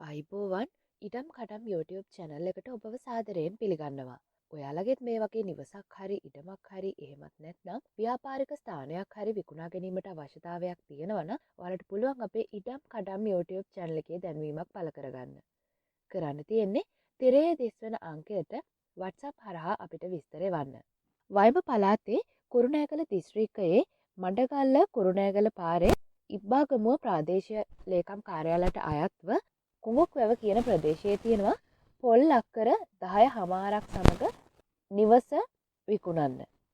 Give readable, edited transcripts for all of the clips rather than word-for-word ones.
අයිබෝවන් ඉඩම් කඩම් YouTube channel එකට ඔබව සාදරයෙන් පිළිගන්නවා. ඔයාලගෙත් මේ වගේ නිවසක් හරි ඉඩමක් හරි එහෙමත් නැත්නම් ව්‍යාපාරික ස්ථානයක් හරි විකුණා ගැනීමට අවශ්‍යතාවයක් තියෙනවා නම් ඔයාලට පුළුවන් අපේ ඉඩම් කඩම් YouTube channel එකේ දැන්වීමක් පළ කරගන්න. කරන්න තියෙන්නේ තිරයේ දිස්වන අංකයට WhatsApp හරහා අපිට විස්තර එවන්න. වයඹ පළාතේ කුරුණෑගල දිස්ත්‍රික්කයේ මඩගල්ල කුරුණෑගල පාරේ ඉබ්බාගමුව ප්‍රාදේශීය ලේකම් කාර්යාලයට අයත්ව කුඟුක්වැව කියන ප්‍රදේශයේ තියෙනවා පොල් අක්කර 10 හමාරක් සමග නිවස විකුණන්න.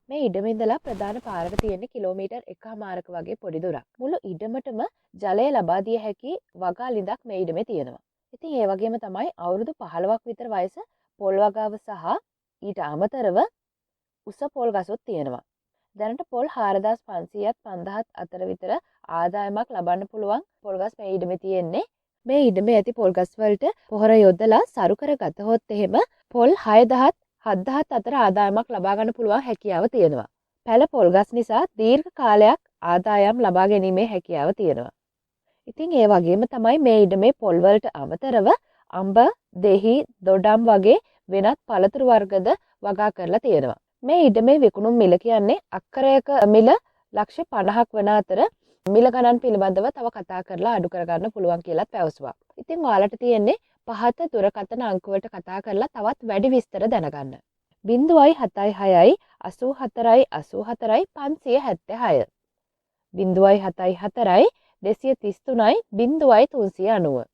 මේ ඉඩම ඉඳලා ප්‍රධාන පාරට තියෙන කිලෝමීටර් 1මාරක වගේ පොඩි දුරක්. මුළු ඉඩමටම ජලය ලබා දිය හැකි වගා ළිඳක් මේ ඉඩමේ තියෙනවා. ඉතින් ඒ වගේම තමයි අවුරුදු 15ක් විතර වයස පොල් වගාව සහ ඊට අමතරව උස පොල් ගසොත් තියෙනවා. දැනට පොල් 4500ත් 5000ත් අතර විතර ආදායමක් ලබන්න පුළුවන් පොල් ගස් මේ ඉඩමේ තියෙන්නේ. මේ ඉඩමේ ඇති පොල් ගස් වලට පොහොර යොදලා සරු කරගතහොත් එහෙම පොල් 6000ත් 7000ත් අතර ආදායමක් ලබා ගන්න පුළුවන් හැකියාව තියෙනවා. පැල පොල් ගස් නිසා දීර්ඝ කාලයක් ආදායම් ලබා ගැනීමේ හැකියාව තියෙනවා. ඉතින් ඒ වගේම තමයි මේ ඉඩමේ පොල් වලට අමතරව අඹ, දෙහි, දොඩම් වගේ වෙනත් පළතුරු වර්ගද වගා කරලා තියෙනවා. මේ ඉඩමේ විකුණුම් මිල කියන්නේ අක්කරයක මිල ලක්ෂ 50ක් වන අතර මිල ගණන් පිළිබඳව තව කතා කරලා අඩු කරගන්න පුළුවන් කියලාත් පැවසුවා. ඉතින් ඔයාලට තියෙන්නේ පහත දුරකථන අංක වලට කතා කරලා තවත් වැඩි විස්තර දැනගන්න. 076 84 84 576 074 233 0390